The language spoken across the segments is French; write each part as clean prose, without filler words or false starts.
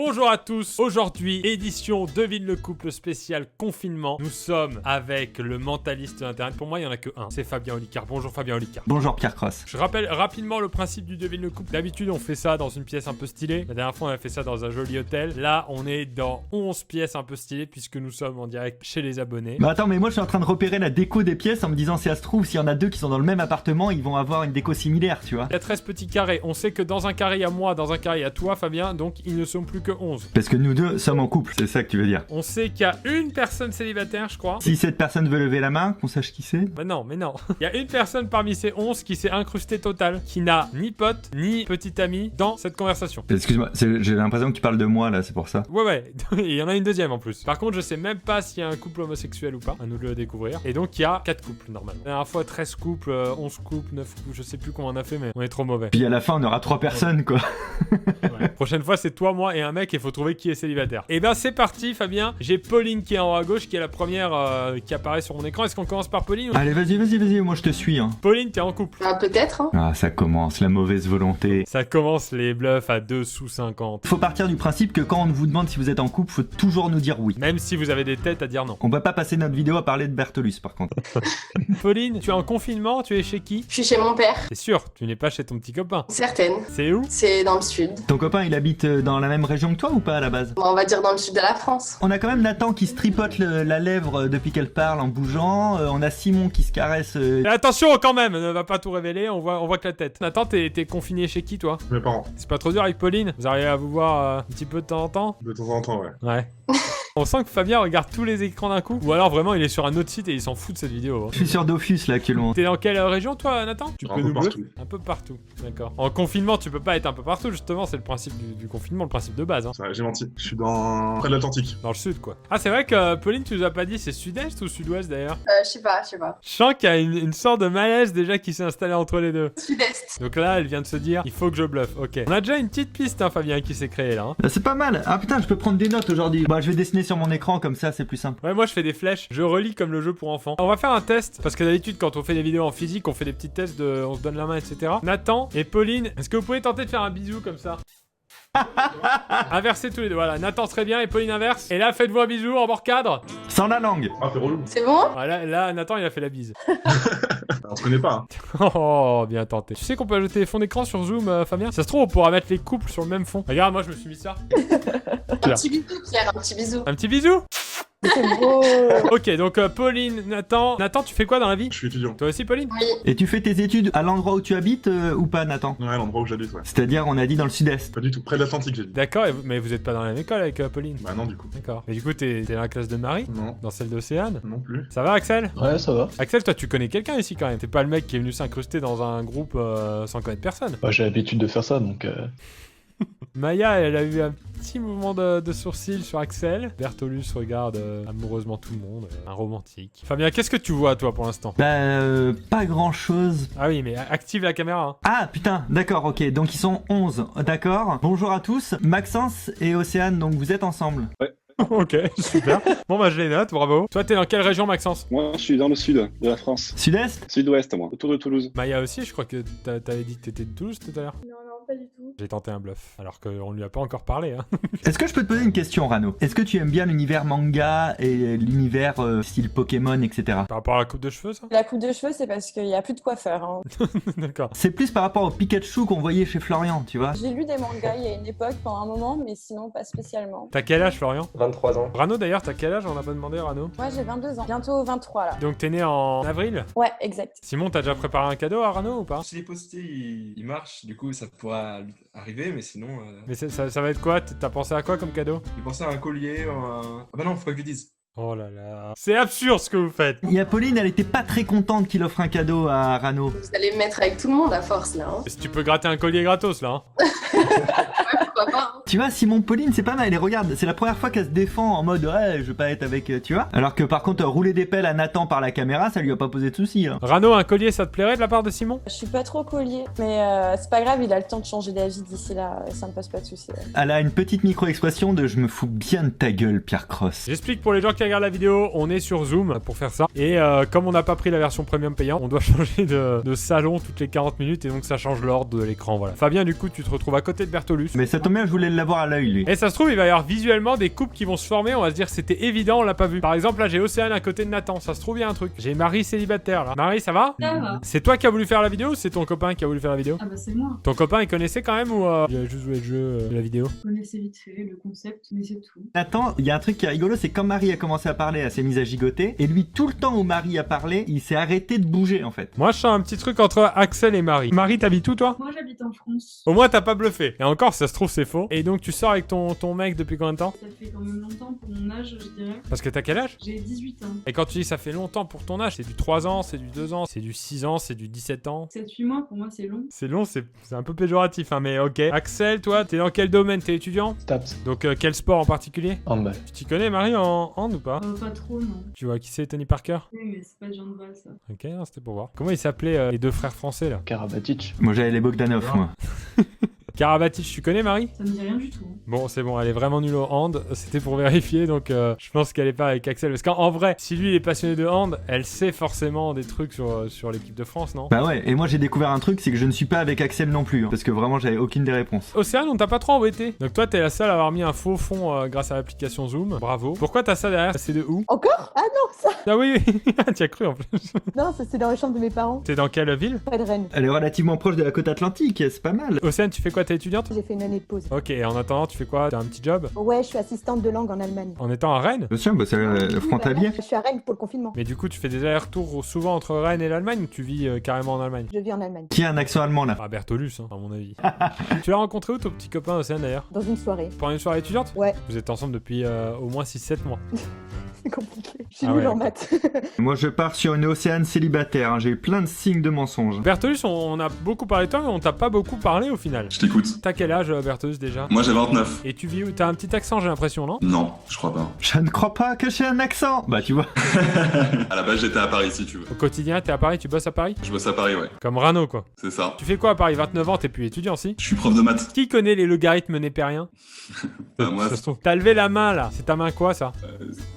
Bonjour à tous, aujourd'hui édition Devine le couple spécial confinement. Nous sommes avec le mentaliste d'internet, pour moi il n'y en a que un, c'est Fabien Olicard. Bonjour Fabien Olicard. Bonjour Pierre Cross. Je rappelle rapidement le principe du Devine le couple. D'habitude on fait ça dans une pièce un peu stylée, la dernière fois on a fait ça dans un joli hôtel. Là on est dans 11 pièces un peu stylées puisque nous sommes en direct chez les abonnés. Bah attends, mais moi je suis en train de repérer la déco des pièces en me disant si ça se trouve, s'il y en a deux qui sont dans le même appartement, ils vont avoir une déco similaire, tu vois. Il y a 13 petits carrés, on sait que dans un carré il y a moi, dans un carré il y a toi Fabien, donc ils ne sont plus que 11. Parce que nous deux sommes en couple, c'est ça que tu veux dire. On sait qu'il y a une personne célibataire je crois. Si cette personne veut lever la main, qu'on sache qui c'est. Bah non, mais non. Il y a une personne parmi ces 11 qui s'est incrustée total, qui n'a ni pote, ni petit ami dans cette conversation. Excuse-moi, j'ai l'impression que tu parles de moi là, c'est pour ça. Ouais, et il y en a une deuxième en plus. Par contre, je sais même pas s'il y a un couple homosexuel ou pas, à nous de le découvrir. Et donc, il y a 4 couples normalement. La dernière fois, 13 couples, 11 couples, 9 couples, je sais plus comment on a fait, mais on est trop mauvais. Puis à la fin, on aura 3 personnes quoi. Ouais. Prochaine fois, c'est toi, moi et un mec, et il faut trouver qui est célibataire. Et ben, c'est parti, Fabien. J'ai Pauline qui est en haut à gauche, qui est la première qui apparaît sur mon écran. Est-ce qu'on commence par Pauline ou... Allez, vas-y, moi je te suis. Hein. Pauline, t'es en couple. Ah, peut-être. Hein. Ah, ça commence, la mauvaise volonté. Ça commence les bluffs à 2 sous 50. Faut partir du principe que quand on vous demande si vous êtes en couple, faut toujours nous dire oui. Même si vous avez des têtes à dire non. On va pas passer notre vidéo à parler de Bertolus par contre. Pauline, tu es en confinement, tu es chez qui? Je suis chez mon père. C'est sûr, tu n'es pas chez ton petit copain. Certaine. C'est où? C'est dans le sud. Ton copain, il habite dans la même région que toi ou pas à la base? Bon, on va dire dans le sud de la France. On a quand même Nathan qui se tripote la lèvre depuis qu'elle parle en bougeant. On a Simon qui se caresse. Et attention quand même, ne va pas tout révéler, on voit que la tête. Nathan, t'es confiné chez qui toi? Mes parents. C'est pas trop dur avec Pauline? Vous arrivez à vous voir un petit peu de temps en temps? De temps en temps, ouais. Ouais. On sent que Fabien regarde tous les écrans d'un coup. Ou alors vraiment il est sur un autre site et il s'en fout de cette vidéo. Je suis sur Dofus là actuellement. T'es dans quelle région toi Nathan? Tu Un peu partout. Un peu partout, d'accord. En confinement tu peux pas être un peu partout justement, c'est le principe du confinement, le principe de base. Hein. Ça, j'ai menti. Je suis près de l'Atlantique. Dans le sud quoi. Ah c'est vrai que Pauline tu nous as pas dit c'est sud-est ou sud-ouest d'ailleurs? Je sais pas. Je sens qu'il y a une sorte de malaise déjà qui s'est installé entre les deux. Sud-est. Donc là elle vient de se dire il faut que je bluffe, ok. On a déjà une petite piste hein Fabien qui s'est créée là. Hein. C'est pas mal. Ah putain, je peux prendre des notes aujourd'hui. Bah je vais dessiner sur mon écran comme ça c'est plus simple. Ouais moi je fais des flèches, je relis comme le jeu pour enfants. On va faire un test parce que d'habitude quand on fait des vidéos en physique on fait des petits tests de on se donne la main etc. Nathan et Pauline, est-ce que vous pouvez tenter de faire un bisou comme ça? Inversez tous les deux, voilà, Nathan serait bien et Pauline inverse. Et là faites-vous un bisou en bord cadre. Sans la langue. Ah, c'est relou. C'est bon? Voilà, là Nathan il a fait la bise. On se connaît pas. Hein. Oh bien tenté. Tu sais qu'on peut ajouter fond d'écran sur Zoom Fabien? Ça se trouve on pourra mettre les couples sur le même fond. Regarde moi je me suis mis ça. Un petit bisou, Pierre, un petit bisou. Un petit bisou. C'est beau. Ok donc Pauline, Nathan tu fais quoi dans la vie? Je suis étudiant. Toi aussi Pauline? Oui. Et tu fais tes études à l'endroit où tu habites ou pas Nathan? Ouais, l'endroit où j'habite, ouais. C'est-à-dire on a dit dans le sud-est. Pas du tout. Près de l'Atlantique, j'ai dit. D'accord, mais vous êtes pas dans la même école avec Pauline? Bah non, du coup. D'accord. Et du coup t'es dans la classe de Marie? Non. Dans celle d'Océane? Non plus. Ça va Axel? Ouais, ça va. Axel toi tu connais quelqu'un ici quand même. T'es pas le mec qui est venu s'incruster dans un groupe sans connaître personne. Bah, j'ai l'habitude de faire ça, donc... Maya, elle a eu un petit mouvement de sourcil sur Axel. Bertolus regarde amoureusement tout le monde, un romantique. Fabien, qu'est-ce que tu vois toi pour l'instant? Bah pas grand chose. Ah oui, mais active la caméra. Hein. Ah putain, d'accord, ok, donc ils sont 11, d'accord. Bonjour à tous, Maxence et Océane, donc vous êtes ensemble. Ok, super. Bon bah je les note, bravo. Toi t'es dans quelle région Maxence? Moi, je suis dans le sud de la France. Sud-est? Sud-ouest, moi, autour de Toulouse. Maya aussi, je crois que t'avais dit que t'étais de Toulouse tout à l'heure. Non, pas du tout. J'ai tenté un bluff, alors qu'on lui a pas encore parlé. Hein. Est-ce que je peux te poser une question Rano? Est-ce que tu aimes bien l'univers manga et l'univers style Pokémon, etc. Par rapport à la coupe de cheveux ça? La coupe de cheveux, c'est parce qu'il n'y a plus de coiffeur. Hein. D'accord. C'est plus par rapport au Pikachu qu'on voyait chez Florian, tu vois. J'ai lu des mangas il y a une époque, pendant un moment, mais sinon pas spécialement. T'as quel âge Florian? 23 ans. Rano d'ailleurs, t'as quel âge? On a pas demandé Rano. Moi j'ai 22 ans, bientôt 23 là. Donc t'es né en avril? Ouais, exact. Simon, t'as déjà préparé un cadeau à Rano ou pas? Si les postiers il marche, du coup ça pourra arriver, mais sinon. Mais ça va être quoi? T'as pensé à quoi comme cadeau? Il pensait à un collier, Ah bah non, faut pas que je lui dise. Oh là là. C'est absurde ce que vous faites. Il y a Pauline, elle était pas très contente qu'il offre un cadeau à Rano. Vous allez me mettre avec tout le monde à force là. Hein. Si tu peux gratter un collier gratos là. Hein. Pourquoi pas? Hein. Tu vois, Simon Pauline, c'est pas mal. Et regarde, c'est la première fois qu'elle se défend en mode ouais, je veux pas être avec, tu vois. Alors que par contre, rouler des pelles à Nathan par la caméra, ça lui a pas posé de soucis. Hein. Rano, un collier, ça te plairait de la part de Simon? Je suis pas trop collier, mais c'est pas grave, il a le temps de changer d'avis d'ici là, ça me pose pas de soucis. Ouais. Elle a une petite micro-expression de je me fous bien de ta gueule, Pierre Cross. J'explique pour les gens qui regardent la vidéo, on est sur Zoom pour faire ça. Et comme on n'a pas pris la version premium payant, on doit changer de salon toutes les 40 minutes et donc ça change l'ordre de l'écran. Voilà. Fabien, du coup, tu te retrouves à côté de Bertolus. Mais ça tombe bien, je voulais l'avoir à l'œil, lui. Et ça se trouve, il va y avoir visuellement des couples qui vont se former. On va se dire, c'était évident, on l'a pas vu. Par exemple, là, j'ai Océane à côté de Nathan. Ça se trouve, il y a un truc. J'ai Marie célibataire, là. Marie, ça va? Ça va. C'est toi qui as voulu faire la vidéo ou c'est ton copain qui a voulu faire la vidéo? Ah bah c'est moi. Ton copain, il connaissait quand même ou il a juste joué le jeu, la vidéo? Je connaissais vite fait le concept, mais c'est tout. Nathan, il y a un truc qui est rigolo, c'est quand Marie a commencé à parler, elle s'est mise à gigoter. Et lui, tout le temps où Marie a parlé, il s'est arrêté de bouger, en fait. Moi, je sens un petit truc entre Axel et Marie. Marie, t'habites où, toi? Moi j'habite en France. Au moins, t'as pas bluffé. Et encore, ça se trouve, c'est faux. Et donc, tu sors avec ton mec depuis combien de temps? Ça fait quand même longtemps pour mon âge, je dirais. Parce que t'as quel âge? J'ai 18 ans. Et quand tu dis ça fait longtemps pour ton âge, c'est du 3 ans, c'est du 2 ans, c'est du 6 ans, c'est du 17 ans. 7-8 mois, pour moi c'est long. C'est long, c'est un peu péjoratif, hein, mais ok. Axel, toi, t'es dans quel domaine? T'es étudiant? Stats. Donc, quel sport en particulier? Handball. Tu t'y connais, Marie, en hand ou pas? Pas trop, non. Tu vois qui c'est, Tony Parker? Oui, mais c'est pas du handball ça. Ok, non, c'était pour voir. Comment ils s'appelaient les deux frères français, là? Karabatic. Moi, j'avais les Bogdanov, moi. Karabatic, tu connais, Marie? Ça me dit rien du tout. Bon, c'est bon, elle est vraiment nulle au hand. C'était pour vérifier, donc je pense qu'elle est pas avec Axel. Parce qu'en vrai, si lui il est passionné de hand, elle sait forcément des trucs sur l'équipe de France, non? Bah ouais, et moi j'ai découvert un truc, c'est que je ne suis pas avec Axel non plus, hein, parce que vraiment j'avais aucune des réponses. Océane, on t'a pas trop embêté. Donc toi, t'es la seule à avoir mis un faux fond grâce à l'application Zoom. Bravo. Pourquoi t'as ça derrière? C'est de où? Encore? Ah non, ça Ah oui, oui. Tu as cru en plus. Non, ça c'est dans la chambre de mes parents. T'es dans quelle ville? Pas de Rennes. Elle est relativement proche de la côte atlantique, c'est pas mal. Océane, tu fais quoi? T'es étudiante? J'ai fait une année de pause. Ok, et en attendant, tu fais quoi? T'as un petit job? Ouais, je suis assistante de langue en Allemagne. En étant à Rennes? Tiens, bah c'est le frontalier. Je suis à Rennes pour le confinement. Mais du coup, tu fais des allers-retours souvent entre Rennes et l'Allemagne ou tu vis carrément en Allemagne? Je vis en Allemagne. Qui a un accent allemand là? Ah, Bertolus, hein, à mon avis. Tu l'as rencontré où ton petit copain Océane d'ailleurs? Dans une soirée. Pendant une soirée étudiante? Ouais, Vous êtes ensemble depuis au moins 6-7 mois. c'est compliqué. Je suis Ah nulle ouais, en ok. maths. Moi je pars sur une Océane célibataire, hein. J'ai eu plein de signes de mensonges. Bertolus, on a beaucoup parlé de toi, mais on t'a pas beaucoup parlé au final. Je t'écoute. T'as quel âge, Bertolus, déjà? Moi j'ai 29. Et tu vis où? T'as un petit accent, j'ai l'impression, non? Non, je crois pas. Je ne crois pas que j'ai un accent. Bah tu vois. À la base j'étais à Paris si tu veux. Au quotidien, t'es à Paris, tu bosses à Paris? Je bosse à Paris, ouais. Comme Rano, quoi. C'est ça. Tu fais quoi à Paris? 29 ans, t'es plus étudiant, si? Je suis prof de maths. Qui connaît les logarithmes népériens? Moi, Ça se trouve. T'as levé la main, là. C'est ta main quoi, ça?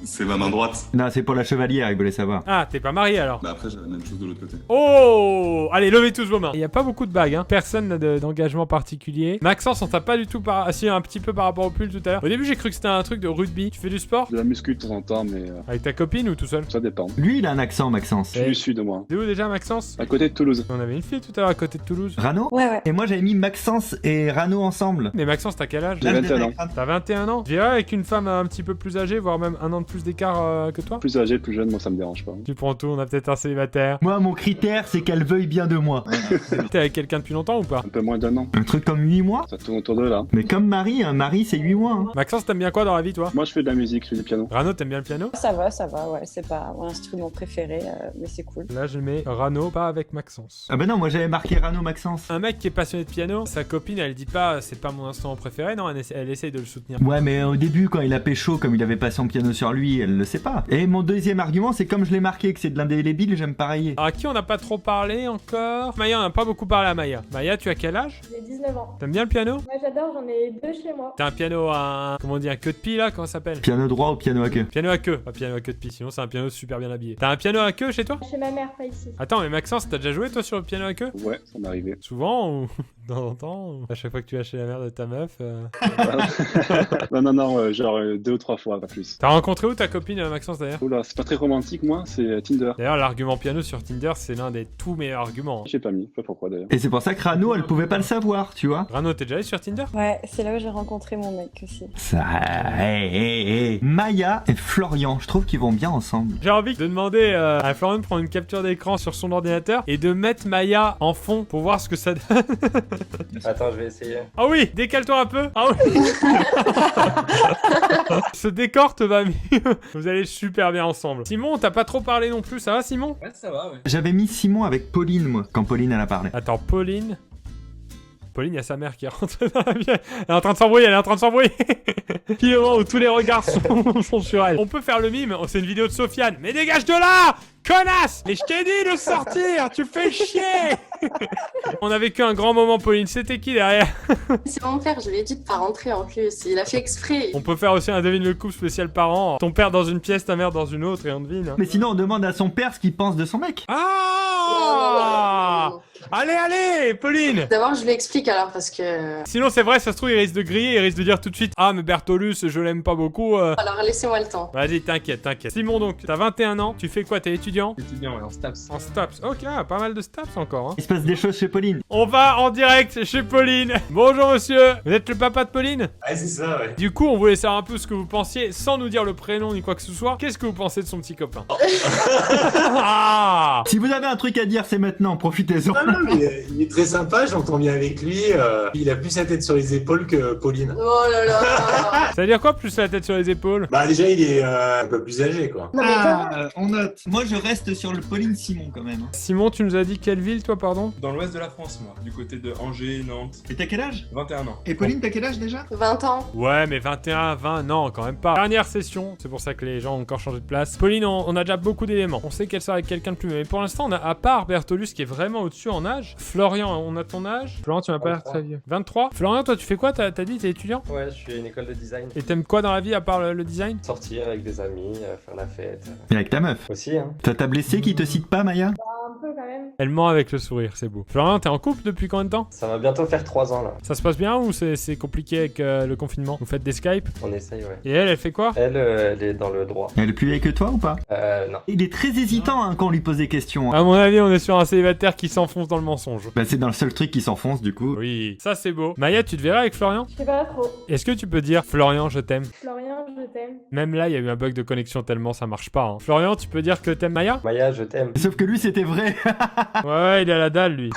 c'est ma main droite. Non, c'est pour la chevalière, il voulait savoir. Ah, t'es pas marié, alors? Bah après j'ai la même chose de l'autre côté. Oh! Allez, levez tous vos mains. Il y a pas beaucoup de bagues, hein. Personne n'a d'engagement particulier. Maxence, on t'a pas du tout Ah si, un petit peu par rapport au pull tout à l'heure. Au début, j'ai cru que c'était un truc de rugby. Tu fais du sport? De la muscu de temps en temps, mais Avec ta copine ou tout seul? ça dépend. Lui il a un accent, Maxence. Je suis du sud, moi. T'es où déjà, Maxence? À côté de Toulouse. On avait une fille tout à l'heure à côté de Toulouse. Rano? Ouais, ouais. Et moi j'avais mis Maxence et Rano ensemble. Mais Maxence, t'as quel âge? J'ai 21 ans. T'as 21 ans? Tu verrais avec une femme un petit peu plus âgée, voire même un an de plus d'écart que toi? Plus âgé, plus jeune, moi ça me dérange pas. Tu prends tout, on a peut-être un célibataire. Moi mon critère c'est qu'elle veuille bien de moi. T'es avec quelqu'un depuis longtemps ou pas? Un peu moins d'1 an. Un truc comme 8 mois. Ça tourne autour de là. Mais comme Marie, hein, Marie c'est 8 mois. Hein. Maxence, t'aimes bien quoi dans la vie, toi? Moi je fais de la musique, je fais du piano. Rano, t'aimes bien le piano? Ça va, ouais. C'est pas mon instrument préféré, mais c'est cool. Là, je mets Rano, pas avec Maxence. Ah bah non, moi j'avais marqué Rano Maxence. Un mec qui est passionné de piano, sa copine, elle dit pas c'est pas mon instrument préféré, non, elle essaye de le soutenir. Ouais, mais au début, quand il a pécho, comme il avait pas son piano sur lui, elle le sait pas. Et mon deuxième argument, c'est comme je l'ai marqué que c'est de l'indélébile, j'aime pareiller. Alors, à qui on n'a pas trop parlé encore? Maya, on n'a pas beaucoup parlé à Maya. Maya, tu as quel âge? J'ai 19 ans. T'aimes bien le piano? Moi j'adore, j'en ai 2 chez moi. T'as un piano à comment on dit, un queue de pie là? Comment ça s'appelle? Piano droit ou piano à queue? Piano à queue, pas piano à queue de pie, sinon c'est un piano super bien habillé. T'as un piano à queue chez toi? Chez ma mère, pas ici. Attends, mais Maxence, t'as déjà joué toi sur le piano à queue? Ouais, ça m'est arrivé. Souvent ou de temps en temps? Ou à chaque fois que tu vas chez la mère de ta meuf non, genre 2 ou 3 fois, pas plus. T'as rencontré où ta copine, Maxence d'ailleurs? Oula, c'est pas très romantique, moi, c'est Tinder. D'ailleurs, l'argument piano sur Tinder, c'est l'un des tout meilleurs arguments. J'ai pas mis, pas pourquoi d'ailleurs. Et c'est pour ça que Rano, elle pouvait pas le savoir, tu vois. Rano, t'es déjà allé sur Tinder? Ouais, c'est là où j'ai rencontré mon mec aussi. Ça, Maya et Florian, je trouve qu'ils vont bien ensemble. J'ai envie de demander à Florian de prendre une capture d'écran sur son ordinateur et de mettre Maya en fond pour voir ce que ça donne. Attends, je vais essayer. Ah oui, décale-toi un peu. Ah oui. Ce décor te va mieux. Vous allez super bien ensemble. Simon, t'as pas trop parlé non plus, ça va Simon? Ouais, ça va, ouais. J'avais mis Simon avec Pauline, moi, quand Pauline elle a parlé. Attends, Pauline, il y a sa mère qui rentre dans la pièce. Elle est en train de s'embrouiller, Puis le moment où tous les regards sont sur elle. On peut faire le mime, c'est une vidéo de Sofiane. Mais dégage de là, connasse! Mais je t'ai dit de sortir, tu fais chier. On a vécu un grand moment, Pauline. C'était qui derrière? C'est mon père, je lui ai dit de pas rentrer en plus. Il a fait exprès. On peut faire aussi un devine le couple spécial parent. Ton père dans une pièce, ta mère dans une autre et on devine. Hein. Mais sinon, on demande à son père ce qu'il pense de son mec. Ah! Allez, Pauline. D'abord, je lui explique alors parce que. Sinon, c'est vrai, ça se trouve, il risque de griller, il risque de dire tout de suite, ah, mais Bertolus, je l'aime pas beaucoup. Alors, laissez-moi le temps. Vas-y, t'inquiète. Simon, donc, t'as 21 ans, tu fais quoi, t'es étudiant? Étudiant, ouais, en STAPS. En STAPS, ok, pas mal de STAPS encore, hein. Il se passe des choses chez Pauline. On va en direct chez Pauline. Bonjour monsieur, vous êtes le papa de Pauline? Ah, c'est ça, ouais. Du coup, on voulait savoir un peu ce que vous pensiez, sans nous dire le prénom ni quoi que ce soit. Qu'est-ce que vous pensez de son petit copain? Ah, Si vous avez un truc à dire, c'est maintenant, profitez-en. Non, mais il est très sympa, j'entends bien avec lui. Il a plus sa tête sur les épaules que Pauline. Oh là là. ça veut dire quoi, plus la tête sur les épaules? Bah, déjà, il est un peu plus âgé, quoi. Non, mais comment On note. Moi, je reste sur le Pauline Simon quand même. Simon, tu nous as dit quelle ville, toi, pardon? Dans l'ouest de la France, moi. Du côté de Angers, Nantes. Et t'as quel âge? 21 ans. Et Pauline, t'as quel âge déjà? 20 ans. Ouais, mais 21, 20, non, quand même pas. Dernière session, c'est pour ça que les gens ont encore changé de place. Pauline, on a déjà beaucoup d'éléments. On sait qu'elle sort avec quelqu'un de plus vieux. Mais pour l'instant, on a, à part Bertolus qui est vraiment au-dessus en âge. Florian, on a ton âge? Florian, tu m'as pas l'air très vieux. 23? Florian, toi, tu fais quoi? T'as dit, t'es étudiant? Ouais, je suis à une école de design. Et t'aimes quoi dans la vie à part le design? Sortir avec des amis, faire la fête. Et avec ta meuf. Aussi, hein. T'as ta blessée qui te cite pas, Maya? Un peu quand même. Elle ment avec le sourire, c'est beau. Florian, t'es en couple depuis combien de temps? Ça va bientôt faire 3 ans, là. Ça se passe bien ou c'est compliqué avec le confinement? Vous faites des Skype? On essaye, ouais. Et elle fait quoi? Elle est dans le droit. Elle est plus vieille que toi ou pas? Non. Il est très hésitant hein, quand on lui pose des questions. À mon avis, on est sur un célibataire qui s'enfonce dans le mensonge. Bah c'est dans le seul truc qui s'enfonce du coup. Oui, ça c'est beau. Maya, tu te verras avec Florian? Je sais pas trop. Est-ce que tu peux dire Florian, je t'aime? Florian, je t'aime. Même là, il y a eu un bug de connexion tellement ça marche pas. Hein. Florian, tu peux dire que t'aimes Maya? Maya, je t'aime. Sauf que lui c'était vrai. Ouais, il est à la dalle lui.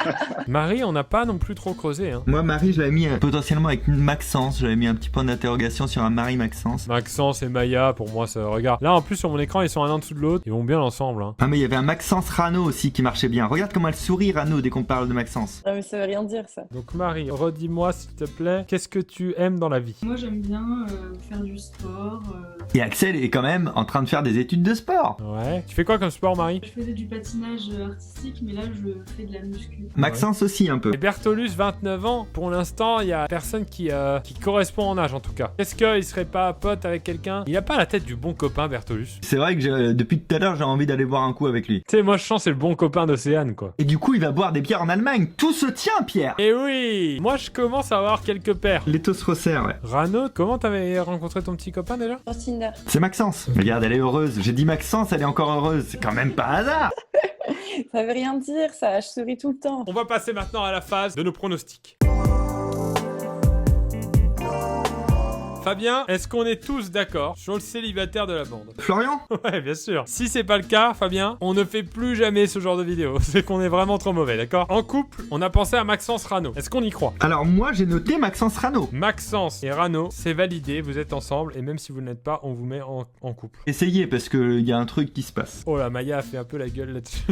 Marie, on n'a pas non plus trop creusé. Hein. Moi Marie, je l'avais mis potentiellement avec Maxence. J'avais mis un petit point d'interrogation sur un Marie Maxence. Maxence et Maya, pour moi, ça regarde. Là, en plus, sur mon écran, ils sont un en dessous de l'autre. Ils vont bien ensemble. Hein. Ah mais il y avait un Maxence Rano aussi qui marchait bien. Regarde comment elle sourit Rano dès qu'on parle de Maxence. Ah mais ça veut rien dire ça. Donc Marie, redis-moi s'il te plaît, qu'est-ce que tu aimes dans la vie? Moi, j'aime bien faire du sport. Et Axel est quand même en train de faire des études de sport. Ouais. Tu fais quoi comme sport, Marie? Je faisais du patinage artistique, mais là, je fais de la muscu. Maxence aussi un peu. Et Bertolus, 29 ans. Pour l'instant, il y a personne qui correspond en âge en tout cas. Est-ce qu'il serait pas pote avec quelqu'un? Il a pas la tête du bon copain, Bertolus. C'est vrai que depuis tout à l'heure j'ai envie d'aller boire un coup avec lui. Tu sais, moi je sens c'est le bon copain d'Océane quoi. Et du coup il va boire des bières en Allemagne. Tout se tient Pierre. Et oui, moi je commence à avoir quelques paires. L'étau se resserre ouais. Rano, comment t'avais rencontré ton petit copain déjà? Sur Tinder. C'est Maxence. Regarde, elle est heureuse. J'ai dit Maxence, elle est encore heureuse. C'est quand même pas hasard. Ça veut rien dire ça, je souris tout le temps. On va passer maintenant à la phase de nos pronostics. Fabien, est-ce qu'on est tous d'accord sur le célibataire de la bande? Florian? Ouais, bien sûr. Si c'est pas le cas, Fabien, on ne fait plus jamais ce genre de vidéo. C'est qu'on est vraiment trop mauvais, d'accord? En couple, on a pensé à Maxence Rano. Est-ce qu'on y croit? Alors moi j'ai noté Maxence Rano. Maxence et Rano, c'est validé, vous êtes ensemble, et même si vous ne l'êtes pas, on vous met en couple. Essayez parce qu'il y a un truc qui se passe. Oh là, Maya a fait un peu la gueule là-dessus.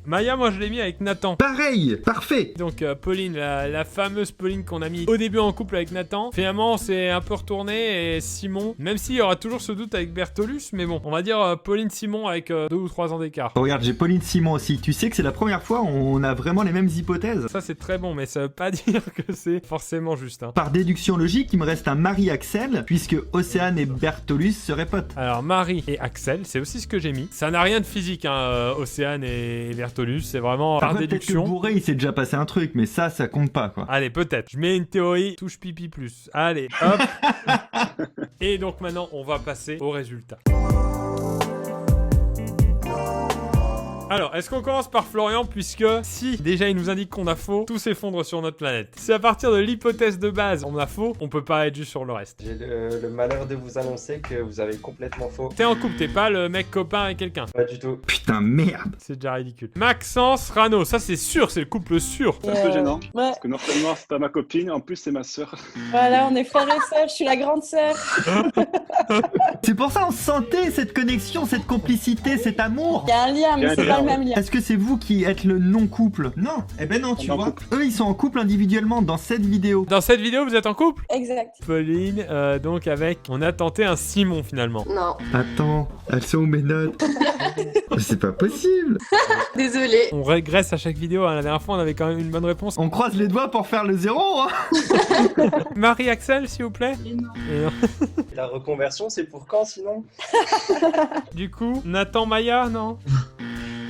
Maya, moi je l'ai mis avec Nathan. Pareil, parfait. Donc Pauline, la fameuse Pauline qu'on a mis au début en couple avec Nathan. Finalement, c'est un peu retourné et Simon, même s'il y aura toujours ce doute avec Bertolus, mais bon, on va dire Pauline-Simon avec 2 ou 3 ans d'écart. Regarde, j'ai Pauline Simon aussi. Tu sais que c'est la première fois où on a vraiment les mêmes hypothèses. Ça c'est très bon, mais ça veut pas dire que c'est forcément juste. Hein. Par déduction logique, il me reste un Marie-Axel, puisque Océane et Bertolus seraient potes. Alors Marie et Axel, c'est aussi ce que j'ai mis. Ça n'a rien de physique, hein, Océane et Bertolus, c'est vraiment par déduction. Peut-être que bourré, il s'est déjà passé un truc, mais ça compte pas, quoi. Allez, peut-être. Je mets une théorie, touche pipi plus. Allez, hop. Et donc maintenant, on va passer aux résultats. Alors, est-ce qu'on commence par Florian, puisque si déjà il nous indique qu'on a faux, tout s'effondre sur notre planète. C'est à partir de l'hypothèse de base on a faux, on peut pas être juste sur le reste. J'ai le malheur de vous annoncer que vous avez complètement faux. T'es en couple, t'es pas le mec copain avec quelqu'un. Pas du tout. Putain, merde. C'est déjà ridicule. Maxence, Rano, ça c'est sûr, c'est le couple sûr. C'est un peu gênant. Ouais. Parce que non seulement c'est pas ma copine, en plus c'est ma sœur. Voilà, on est frères et sœurs, je suis la grande sœur. C'est pour ça on sentait cette connexion, cette complicité, cet amour. Il y a un lien, mais Il y a un c'est lien, pas le même lien. Est-ce que c'est vous qui êtes le non-couple? Non. Eh ben non, tu On est en vois. couple. Eux, ils sont en couple individuellement dans cette vidéo. Dans cette vidéo, vous êtes en couple? Exact. Pauline, donc avec... On a tenté un Simon finalement. Non, Attends, elles sont où mes notes? C'est pas possible. désolée. On régresse à chaque vidéo, hein. La dernière fois on avait quand même une bonne réponse. On croise les doigts pour faire le zéro, hein. Marie-Axel, s'il vous plaît. Et non. Et non. La reconversion, c'est pour quand sinon? Du coup, Nathan Maya, non?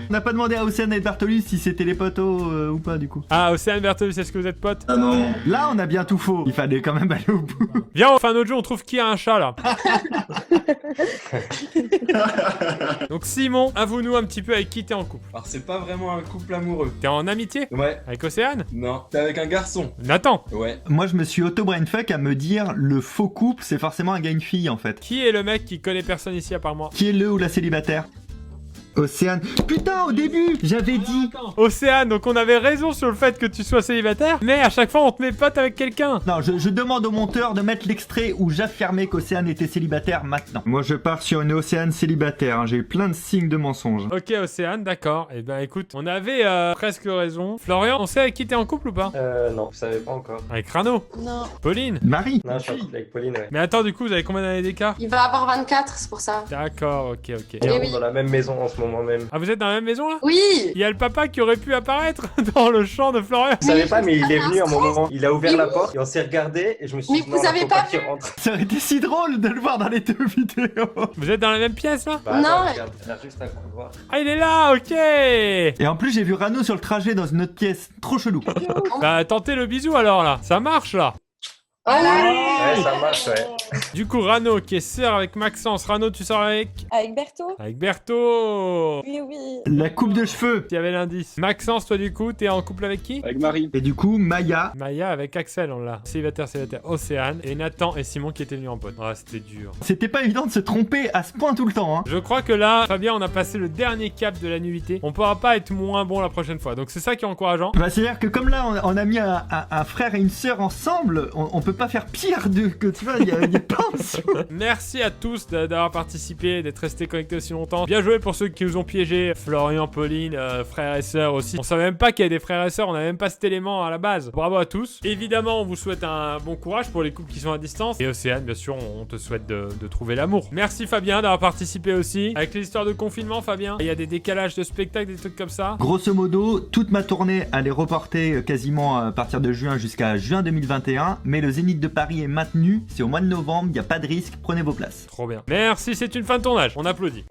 On n'a pas demandé à Océane et Bartolus si c'était les potos ou pas du coup. Ah, Océane, Bertolus, est-ce que vous êtes potes? Ah non. Là, on a bien tout faux. Il fallait quand même aller au bout. Viens, on fait un autre jeu, on trouve qui a un chat là. Donc Simon, avoue-nous un petit peu avec qui t'es en couple. Alors, c'est pas vraiment un couple amoureux. T'es en amitié? Ouais. Avec Océane? Non. T'es avec un garçon. Nathan? Ouais. Moi, je me suis auto-brainfuck à me dire le faux couple, c'est forcément un gars et une fille en fait. Qui est le mec qui connaît personne ici à part moi? Qui est le ou la célibataire? Océane. Putain, au début, j'avais dit. Océane, donc on avait raison sur le fait que tu sois célibataire, mais à chaque fois on te met pote avec quelqu'un. Non, je demande au monteur de mettre l'extrait où j'affirmais qu'Océane était célibataire maintenant. Moi, je pars sur une Océane célibataire. Hein. J'ai eu plein de signes de mensonges. Ok Océane, d'accord. Eh ben écoute, on avait presque raison. Florian, on sait avec qui t'es en couple ou pas? Non, vous savez pas encore. Avec Rano? Non. Pauline? Marie. Non, je suis en couple avec Pauline, ouais. Mais attends, du coup, vous avez combien d'années d'écart? Il va avoir 24, c'est pour ça. D'accord, ok, ok. Et Eh on oui. est dans la même maison en ce moment même. Ah, vous êtes dans la même maison là? Oui. Il y a le papa qui aurait pu apparaître dans le champ de Florian. Vous savez pas, mais il est venu à un moment. Il a ouvert la porte et on s'est regardé et je me suis Mais dit vous non, là, avez faut pas pas qu'il vu rentre. Ça aurait été si drôle de le voir dans les deux vidéos. Vous êtes dans la même pièce là? Bah, attends, Non. regarde, il y a juste un couloir. Ah, il est là, ok. Et en plus, j'ai vu Rano sur le trajet dans une autre pièce. Trop chelou. Bah, tentez le bisou alors là. Ça marche là. Ouais, ça marche, ouais. Du coup, Rano qui est sœur avec Maxence. Rano, tu sors avec? Avec Bertho? Avec Bertho. Oui, oui. La coupe de cheveux. Il y avait l'indice. Maxence, toi du coup, t'es en couple avec qui? Avec Marie. Et du coup, Maya. Maya avec Axel, on l'a. Célibataire, Océane. Et Nathan et Simon qui étaient venus en pote. Ah, c'était dur. C'était pas évident de se tromper à ce point tout le temps. Hein. Je crois que là, Fabien, on a passé le dernier cap de la nuitée. On pourra pas être moins bon la prochaine fois. Donc c'est ça qui est encourageant. Bah, c'est-à-dire que comme là, on a mis un frère et une sœur ensemble, on peut pas faire pire que tu vois, il y a pas en dessous. Merci à tous d'avoir participé, d'être restés connectés aussi longtemps. Bien joué pour ceux qui nous ont piégés. Florian, Pauline, frères et sœurs aussi. On savait même pas qu'il y avait des frères et sœurs, on n'avait même pas cet élément à la base. Bravo à tous. Évidemment, on vous souhaite un bon courage pour les couples qui sont à distance. Et Océane, bien sûr, on te souhaite de trouver l'amour. Merci Fabien d'avoir participé aussi. Avec les histoires de confinement, Fabien, il y a des décalages de spectacles, des trucs comme ça. Grosso modo, toute ma tournée, elle est reportée quasiment à partir de juin jusqu'à juin 2021. Mais le Zénith de Paris est maintenu. C'est au mois de novembre, il n'y a pas de risque, prenez vos places. Trop bien. Merci, c'est une fin de tournage. On applaudit.